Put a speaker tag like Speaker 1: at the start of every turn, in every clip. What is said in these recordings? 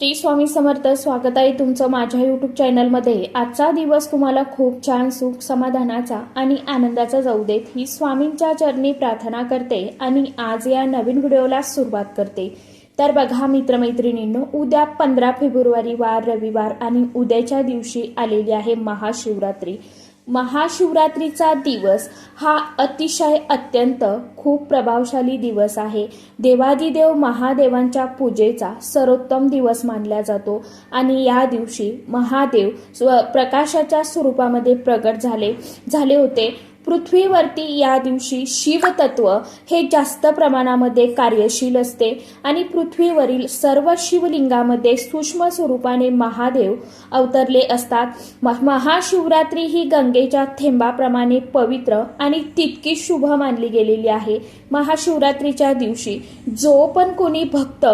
Speaker 1: श्री स्वामी समर्थ. स्वागत आहे तुमचं माझ्या यूट्यूब चॅनलमध्ये. आजचा दिवस तुम्हाला खूप छान सुख समाधानाचा आणि आनंदाचा जाऊ देत ही स्वामींच्या चरणी प्रार्थना करते आणि आज या नवीन व्हिडिओला सुरुवात करते. तर बघा मित्रमैत्रिणींनो, उद्या 15 फेब्रुवारी वार रविवार आणि उद्याच्या दिवशी आलेली आहे महाशिवरात्री. महाशिवरात्रीचा दिवस हा अतिशय अत्यंत खूप प्रभावशाली दिवस आहे. देवादिदेव महादेवांच्या पूजेचा सर्वोत्तम दिवस मानला जातो आणि या दिवशी महादेव प्रकाशाच्या स्वरूपामध्ये प्रगट झाले होते. पृथ्वीवरती या दिवशी शिवतत्व हे जास्त प्रमाणामध्ये कार्यशील असते आणि पृथ्वीवरील सर्व शिवलिंगामध्ये सूक्ष्म स्वरूपाने महादेव अवतरले असतात. महाशिवरात्री ही गंगेच्या थेंबाप्रमाणे पवित्र आणि तितकी शुभ मानली गेलेली आहे. महाशिवरात्रीच्या दिवशी जो पण कोणी भक्त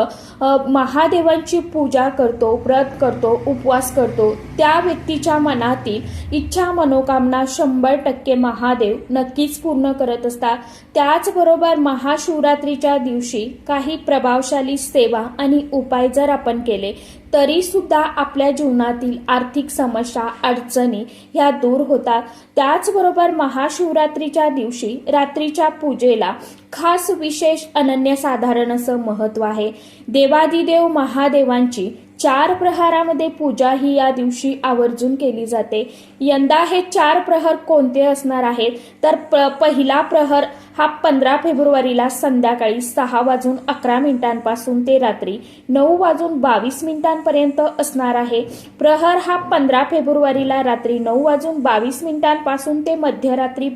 Speaker 1: महादेवांची पूजा करतो, व्रत करतो, उपवास करतो, त्या व्यक्तीच्या मनातील इच्छा मनोकामना 100% महादेव नक्कीच पूर्ण करत असतात. त्याचबरोबर महाशिवरात्रीच्या दिवशी काही प्रभावशाली सेवा आणि उपाय जर आपण केले तरी सुद्धा आपल्या जीवनातील आर्थिक समस्या अडचणी ह्या दूर होतात. त्याचबरोबर महाशिवरात्रीच्या दिवशी रात्रीच्या पूजेला खास विशेष अनन्यसाधारण असं महत्व आहे. देवादिदेव महादेवांची 4 प्रहरामध्ये पूजा ही या दिवशी आवर्जून केली जाते. यंदा हे 4 प्रहर कोणते असणार आहेत तर पहिला प्रहर हा 15 फेब्रुवारीला संध्याकाळी 6:11 पासून ते रात्री 9:22 असणार आहे. प्रहर हा 15 फेब्रुवारीला रात्री 9:22 पासून ते मध्यरात्री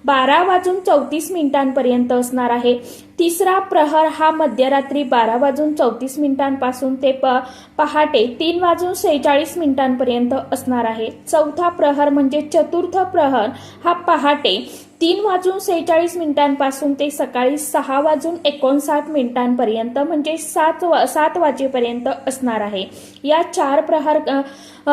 Speaker 1: 12:34 असणार आहे. तिसरा प्रहर हा मध्यरात्री 12:34 पासून ते पहाटे 3:46 असणार आहे. चौथा प्रहर म्हणजे चतुर्थ प्रहर हा पहाटे 3:46 पासून ते सकाळी 6:59 म्हणजे 7 वाजेपर्यंत असणार आहे. या 4 प्रहर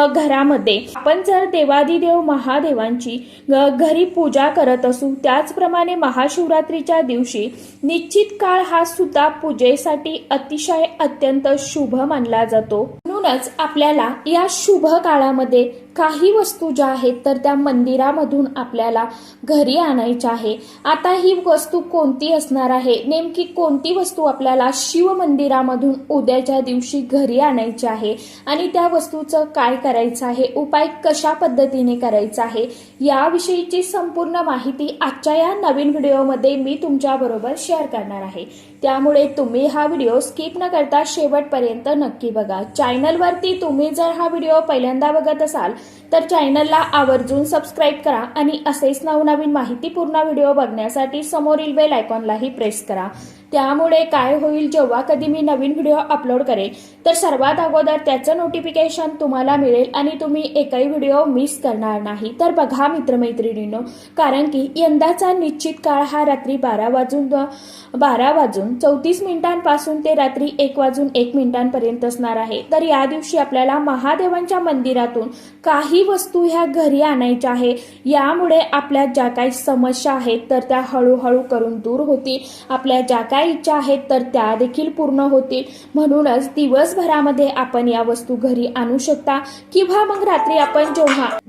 Speaker 1: घरामध्ये आपण जर देवादिदेव महादेवांची घरी पूजा करत असू, त्याचप्रमाणे महाशिवरात्रीच्या दिवशी निश्चित काळ हा सुद्धा पूजेसाठी अतिशय अत्यंत शुभ मानला जातो. म्हणूनच आपल्याला या शुभ काळामध्ये काही वस्तू ज्या आहेत तर त्या मंदिरामधून आपल्याला घरी आणायच्या आहे. आता ही वस्तू कोणती असणार आहे, नेमकी कोणती वस्तू आपल्याला शिव मंदिरामधून उद्याच्या दिवशी घरी आणायची आहे आणि त्या वस्तूचं काय करायचं आहे, उपाय कशा पद्धतीने करायचा आहे, याविषयीची संपूर्ण माहिती आजच्या या नवीन व्हिडिओमध्ये मी तुमच्या बरोबर शेअर करणार आहे. त्यामुळे तुम्ही हा व्हिडिओ स्किप न करता शेवटपर्यंत नक्की बघा. चॅनलवरती तुम्ही जर हा व्हिडिओ पहिल्यांदा बघत असाल तर चॅनलला आवर्जून सबस्क्राईब करा आणि असेच नवनवीन माहितीपूर्ण व्हिडिओ बघण्यासाठी समोरील बेल आयकॉनलाही प्रेस करा. त्यामुळे काय होईल, जेव्हा कधी मी नवीन व्हिडिओ अपलोड करेल तर सर्वात अगोदर त्याचं नोटिफिकेशन तुम्हाला मिळेल आणि तुम्ही एकही व्हिडिओ मिस करणार नाही. तर बघा मित्रमैत्रिणींनो, कारण की यंदाचा निश्चित काळ हा रात्री 12:34 पासून ते रात्री 1:01 असणार आहे. तर या दिवशी आपल्याला महादेवांच्या मंदिरातून काही वस्तू ह्या घरी आणायच्या आहे. यामुळे आपल्या ज्या काही समस्या आहेत तर त्या हळूहळू करून दूर होतील. आपल्या ज्या काही इच्छा आहेत तर त्या देखील पूर्ण होतील. म्हणूनच दिवसभरामध्ये आपण या वस्तू घरी आणू शकता किंवा मग रात्री आपण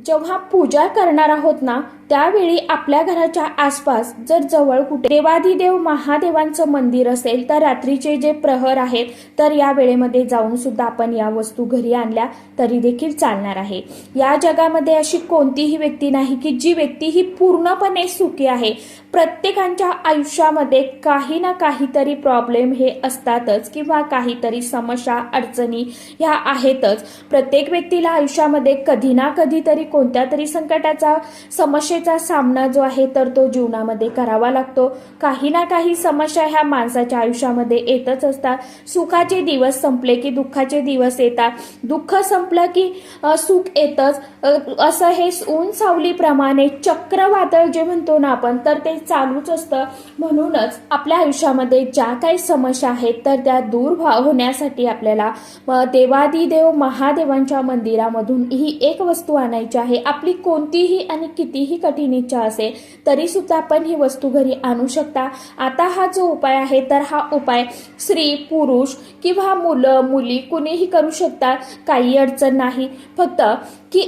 Speaker 1: जेव्हा पूजा करणार आहोत ना त्यावेळी आपल्या घराच्या आसपास जर जवळ कुठे देवादिदेव महादेवांचं मंदिर असेल तर रात्रीचे जे प्रहर आहेत तर या वेळेमध्ये जाऊन सुद्धा आपण या वस्तू घरी आणल्या तरी देखील चालणार आहे. या जगामध्ये अशी कोणतीही व्यक्ती नाही की जी व्यक्ती ही पूर्णपणे सुखी आहे. प्रत्येकाच्या आयुष्यामध्ये काही ना काहीतरी प्रॉब्लेम हे असतातच किंवा काहीतरी समस्या अडचणी ह्या आहेतच. प्रत्येक व्यक्तीला आयुष्यामध्ये कधी ना कधीतरी कोणत्या तरी संकटाचा समस्येचा सामना जो आहे तर तो जीवनामध्ये करावा लागतो. काही ना काही समस्या ह्या माणसाच्या आयुष्यामध्ये येतच असतात. सुखाचे दिवस संपले की दुःखाचे दिवस येतात, दुःख संपलं की सुख येतच. असं हे ऊन सावलीप्रमाणे चक्रवादळ जे म्हणतो ना आपण तर ते चालूच असतं. म्हणूनच आपल्या आयुष्यामध्ये ज्या काही समस्या आहेत तर त्या दूर होण्यासाठी आपल्याला महादेवांच्या मंदिरामधून ही एक वस्तू आणायची आहे. आपली कोणतीही आणि कितीही कठीण इच्छा असेल तरी सुद्धा आपण ही वस्तू घरी आणू शकता। आता हा जो उपाय आहे तर हा उपाय स्त्री पुरुष किंवा मुलं मुली कुणीही करू शकतात, काही अडचण नाही। फक्त की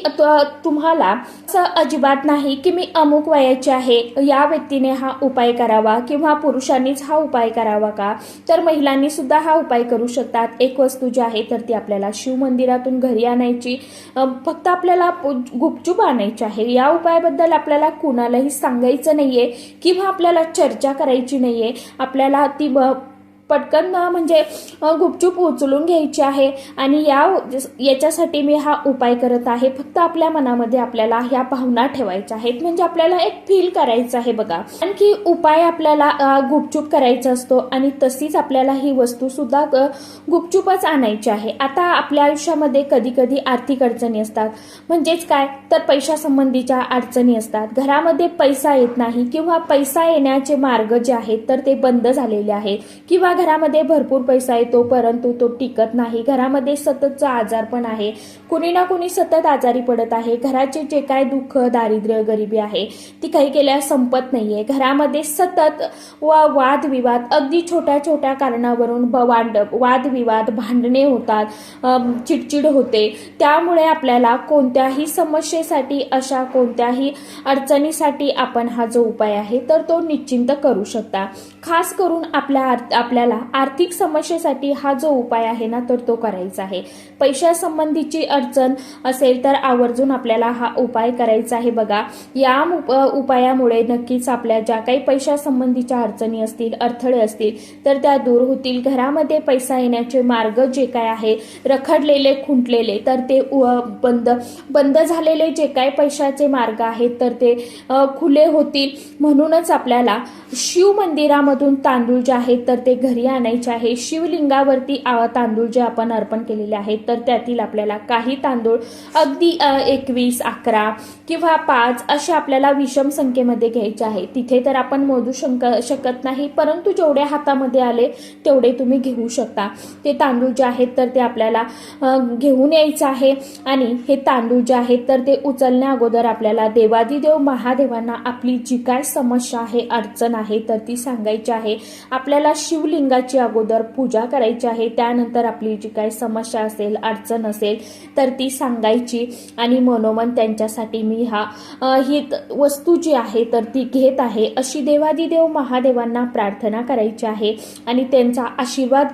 Speaker 1: तुम्हाला असं अजिबात नाही की मी अमुक वयाची आहे या व्यक्तीने हा उपाय करावा किंवा पुरुषांनीच हा उपाय करावा का, तर महिलांनी सुद्धा हा उपाय करू शकतात। एक वस्तू जी आहे तर ती आपल्याला शिव मंदिरातून घरी आणायची, फक्त आपल्याला गुपचूप आणायची आहे। या उपायाबद्दल आपल्याला कुणालाही सांगायचं नाहीये किंवा आपल्याला चर्चा करायची नाहीये, आपल्याला ती पटकन म्हणजे गुपचूप उचलून घ्यायची आहे। आणि याच्यासाठी मी हा उपाय करत आहे। फक्त आपल्या मनामध्ये आपल्याला ह्या भावना ठेवायच्या आहेत, म्हणजे आपल्याला एक फील करायचं आहे बघा। आणखी उपाय आपल्याला गुपचूप करायचा असतो आणि तशीच आपल्याला ही वस्तू सुद्धा गुपचूपच आणायची आहे। आता आपल्या आयुष्यामध्ये कधी कधी आर्थिक अडचणी असतात, म्हणजेच काय तर पैशा संबंधीच्या अडचणी असतात। घरामध्ये पैसा येत नाही किंवा पैसा येण्याचे मार्ग जे आहेत तर ते बंद झालेले आहेत, किंवा घरामध्ये भरपूर पैसा येतो परंतु तो टिकत नाही। घरामध्ये सततचा आजारपण आहे, कुणी ना कुणी सतत आजारी पडत आहे। घराचे जे काय दुःख दारिद्र्य गरिबी आहे ती काही केल्या संपत नाहीये। घरामध्ये सतत वादविवाद, अगदी छोट्या छोट्या कारणावरून वादविवाद भांडणे होतात, चिडचिड होते। त्यामुळे आपल्याला कोणत्याही समस्येसाठी, अशा कोणत्याही अडचणीसाठी आपण हा जो उपाय आहे तर तो निश्चिंत करू शकता। खास करून आपल्याला आर्थिक समस्येसाठी हा जो उपाय आहे ना तर तो करायचा आहे। पैशा संबंधीची अडचण असेल तर आवर्जून आपल्याला हा उपाय करायचा आहे बघा। या उपायामुळे नक्कीच आपल्या ज्या काही पैशा संबंधीच्या अडचणी असतील, अडथळे असतील तर त्या दूर होतील। घरामध्ये पैसा येण्याचे मार्ग जे काय आहे रखडलेले खुंटलेले तर ते बंद झालेले जे काही पैशाचे मार्ग आहेत तर ते खुले होतील। म्हणूनच आपल्याला शिव मंदिरामधून तांदूळ जे आहेत तर ते घरी आणायचे आहे। शिवलिंगावरती तांदूळ जे आपण अर्पण केलेले आहेत तर त्यातील आपल्याला काही तांदूळ अगदी 21, 11 किंवा 5 असे आपल्याला विषम संख्येमध्ये घ्यायचे आहे। तिथे तर आपण मोजू शकत नाही, परंतु जेवढे हातामध्ये आले तेवढे तुम्ही घेऊ शकता। ते तांदूळ जे आहेत तर ते आपल्याला घेऊन यायचं आहे आणि हे तांदूळ जे आहेत तर ते उचलण्या अगोदर आपल्याला देवादिदेव महादेवांना आपली जी काय समस्या आहे, अडचण आहे तर ती सांगायची आहे। आपल्याला शिवलिंगाची अगोदर पूजा करायची आहे, त्यानंतर आपली जी काही समस्या असेल, अडचण असेल तर ती सांगायची आणि मनोमन त्यांच्यासाठी मी ही वस्तू जी आहे तर ती घेत आहे अशी देवादिदेव महादेवांना प्रार्थना करायची आहे। आणि त्यांचा आशीर्वाद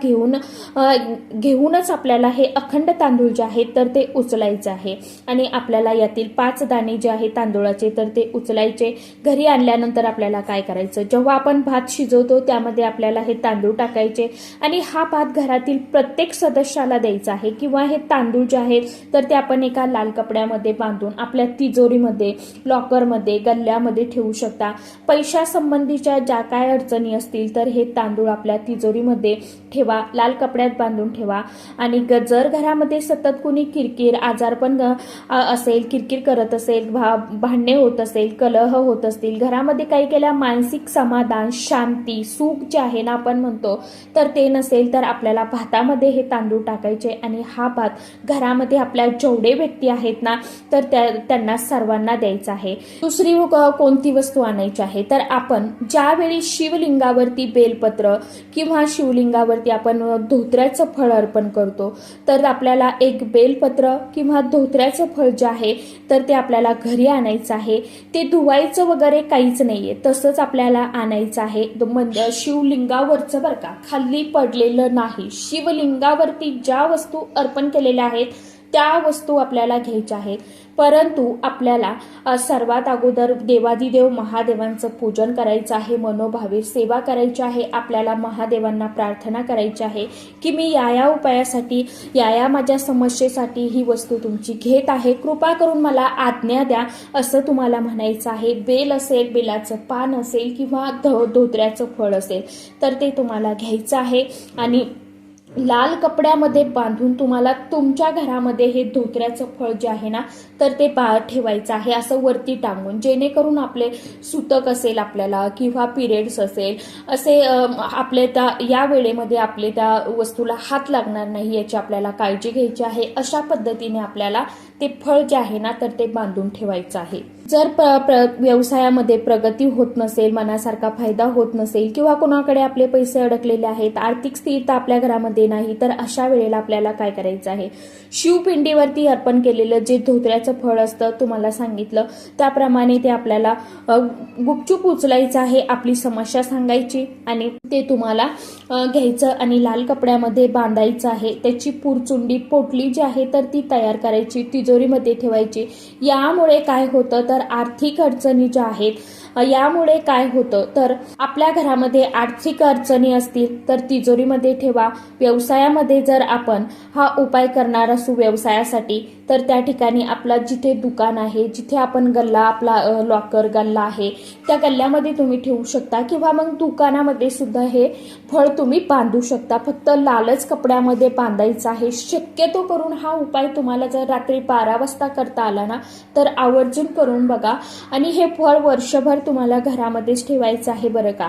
Speaker 1: घेऊनच आपल्याला हे अखंड तांदूळ जे आहेत तर ते उचलायचे आहे। आणि आपल्याला यातील 5 दाणे जे आहेत तांदूळाचे तर ते उचलायचे। घरी आणल्यानंतर आपल्याला काय करायचं, जेव्हा आपण भात शिजवतो त्यामध्ये आपल्याला हे तांदूळ टाकायचे आणि हा भात घरातील प्रत्येक सदस्याला द्यायचा आहे। किंवा हे तांदूळ जे आहेत तर ते आपण एका लाल कपड्यामध्ये बांधून आपल्या तिजोरीमध्ये, लॉकरमध्ये, गल्ल्यामध्ये ठेवू शकता। पैशा संबंधीच्या ज्या काय अडचणी असतील तर हे तांदूळ आपल्या तिजोरीमध्ये ठेवा, लाल कपड्यात बांधून ठेवा। आणि जर घरामध्ये सतत कुणी किरकिर, आजारपण असेल, किरकिर करत असेल, भांडणे होत असेल, कलह होत असतील, घरामध्ये काही केल्या मानसिक समाधान, शांती, सुख जे आहे ना आपण म्हणतो तर ते नसेल तर आपल्याला भातामध्ये हे तांदूळ टाकायचे आणि हा भात घरामध्ये आपल्या जेवढे व्यक्ती आहेत ना तर त्यांना सर्वांना द्यायचा आहे। दुसरी कोणती वस्तू आणायची आहे तर आपण ज्यावेळी शिवलिंगावरती बेलपत्र किंवा शिवलिंगावरती आपण धोत्र्याचं फळ अर्पण करतो तर आपल्याला एक बेलपत्र किंवा धोत्र्याचं फळ जे आहे तर ते आपल्याला घरी आणायचं आहे। ते धुवायचं वगैरे काहीच नाहीये, तसंच आपल्याला आणायचं आहे। शिवलिंगावरचं बरं का, खाली पडलेलं नाही। शिवलिंगावरती ज्या वस्तू अर्पण केलेल्या आहेत त्या वस्तू आपल्याला घ्यायच्या आहेत। परंतु आपल्याला सर्वात अगोदर देवादिदेव महादेवांचं पूजन करायचं आहे, मनोभावे सेवा करायची आहे। आपल्याला महादेवांना प्रार्थना करायची आहे की मी या उपायासाठी, या माझ्या समस्येसाठी ही वस्तू तुमची घेत आहे, कृपा करून मला आज्ञा द्या असं तुम्हाला म्हणायचं आहे। बेल असेल, बेलाचं पान असेल किंवा धोत्र्याचं फळ असेल तर ते तुम्हाला घ्यायचं आहे आणि लाल कपड्यामध्ये बांधून तुम्हाला तुमच्या घरामध्ये हे धोत्र्याचं फळ जे आहे ना तर ते ठेवायचं आहे असं वरती टांगून, जेणेकरून आपले सुतक असेल आपल्याला किंवा पिरियड्स असेल असे आपले या वेळेमध्ये आपले त्या वस्तूला हात लागणार नाही याची आपल्याला काळजी घ्यायची आहे। अशा पद्धतीने आपल्याला ते फळ जे आहे ना तर ते बांधून ठेवायचं आहे। जर व्यवसायामध्ये प्रगती होत नसेल, मनासारखा फायदा होत नसेल किंवा कोणाकडे आपले पैसे अडकलेले आहेत, आर्थिक स्थिरता आपल्या घरामध्ये नाही, तर अशा वेळेला आपल्याला काय करायचं आहे, शिवपिंडीवरती अर्पण केलेलं जे धोत्र्याचं फळ असतं तुम्हाला सांगितलं त्याप्रमाणे ते आपल्याला गुपचूप उचलायचं आहे, आपली समस्या सांगायची आणि ते तुम्हाला घ्यायचं आणि लाल कपड्यामध्ये बांधायचं आहे. त्याची पुरचुंडी पोटली जी आहे तर ती तयार करायची, तिजोरीमध्ये ठेवायची. यामुळे काय होतं तर आर्थिक अडचणी ज्या आहेत, यामुळे काय होतं तर आपल्या घरामध्ये आर्थिक अडचणी असतील तर तिजोरीमध्ये ठेवा. व्यवसायामध्ये जर आपण हा उपाय करणार असू व्यवसायासाठी तर त्या ठिकाणी आपला जिथे दुकान आहे, जिथे आपण गल्ला आपला लॉकर गल्ला आहे त्या गल्ल्यामध्ये तुम्ही ठेवू शकता किंवा मग दुकानामध्ये सुद्धा हे फळ तुम्ही बांधू शकता. फक्त लालच कपड्यामध्ये बांधायचं आहे. शक्यतो करून हा उपाय तुम्हाला जर रात्री 12 वाजता करता आला ना तर आवर्जून करून बघा आणि हे फळ वर्षभर तुम्हाला घरामध्येच ठेवायचं आहे बरं का.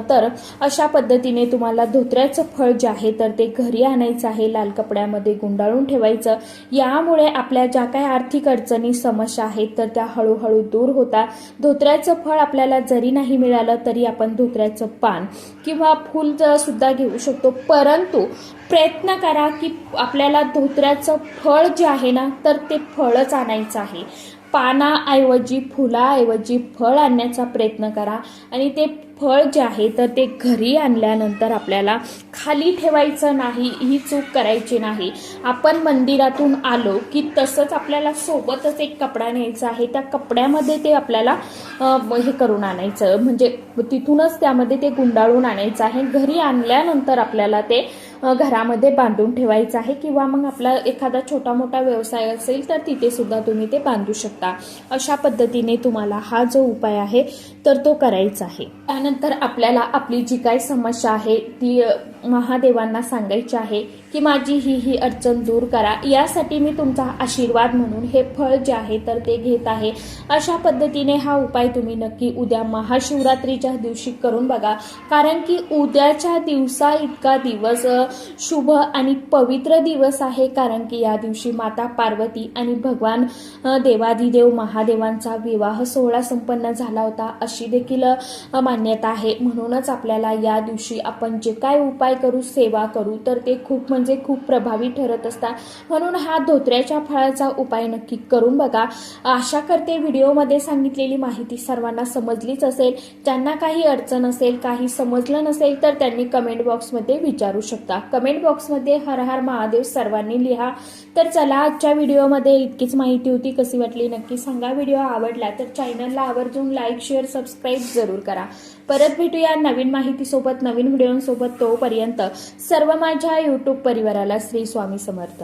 Speaker 1: तर अशा पद्धतीने तुम्हाला धोत्र्याचं फळ जे आहे तर ते घरी आणायचं आहे, लाल कपड्यामध्ये गुंडाळून ठेवायचं. यामुळे आपल्या ज्या काही आर्थिक अडचणी समस्या आहेत तर त्या हळूहळू दूर होतात. धोत्र्याचं फळ आपल्याला जरी नाही मिळालं तरी आपण धोत्र्याचं पान किंवा फूल सुद्धा घेऊ शकतो, परंतु प्रयत्न करा की आपल्याला धोत्र्याचं फळ जे आहे ना तर ते फळच आणायचं आहे. पानाऐवजी फुलाऐवजी फळ आणण्याचा प्रयत्न करा आणि ते फळ जे आहे तर ते घरी आणल्यानंतर आपल्याला खाली ठेवायचं नाही, ही चूक करायची नाही. आपण मंदिरातून आलो की तसंच आपल्याला सोबतच एक कपडा न्यायचा आहे, त्या कपड्यामध्ये ते आपल्याला हे करून आणायचं, म्हणजे तिथूनच त्यामध्ये ते गुंडाळून आणायचं आहे. घरी आणल्यानंतर आपल्याला ते घरामध्ये बांधून ठेवायचं आहे किंवा मग आपला एखादा छोटा मोठा व्यवसाय असेल तर तिथे सुद्धा तुम्ही ते बांधू शकता. अशा पद्धतीने तुम्हाला हा जो उपाय आहे तर तो करायचा आहे. त्यानंतर आपल्याला आपली जी काही समस्या आहे ती महादेवांना सांगायची आहे की माझी ही अडचण दूर करा. यासाठी मी तुमचा आशीर्वाद म्हणून हे फळ जे आहे तर ते घेत आहे. अशा पद्धतीने हा उपाय तुम्ही नक्की उद्या महाशिवरात्रीच्या दिवशी करून बघा, कारण की उद्याच्या दिवसा इतका दिवस शुभ आणि पवित्र दिवस आहे, कारण की या दिवशी माता पार्वती आणि भगवान देवाधिदेव महादेवांचा विवाह सोहळा संपन्न झाला होता अशी देखील मान्यता आहे. म्हणूनच आपल्याला या दिवशी आपण जे काय उपाय करू, सेवा करू तर ते खूप म्हणजे खूप प्रभावी ठरत असतात. म्हणून हा धोत्र्याच्या फळाचा उपाय नक्की करून बघा. आशा करते व्हिडिओमध्ये सांगितलेली माहिती सर्वांना समजलीच असेल. ज्यांना काही अडचण असेल, काही समजलं नसेल तर त्यांनी कमेंट बॉक्समध्ये विचारू शकता. कमेंट बॉक्समध्ये हर हर महादेव सर्वांनी लिहा. तर चला, आजच्या व्हिडिओमध्ये इतकीच माहिती होती. कशी वाटली नक्की सांगा. व्हिडिओ आवडला तर चॅनलला आवर्जून लाईक, शेअर, सबस्क्राईब जरूर करा. परत भेटूया नवीन माहितीसोबत, नवीन व्हिडिओसोबत. तोपर्यंत सर्व माझ्या यूट्यूब परिवाराला श्री स्वामी समर्थ.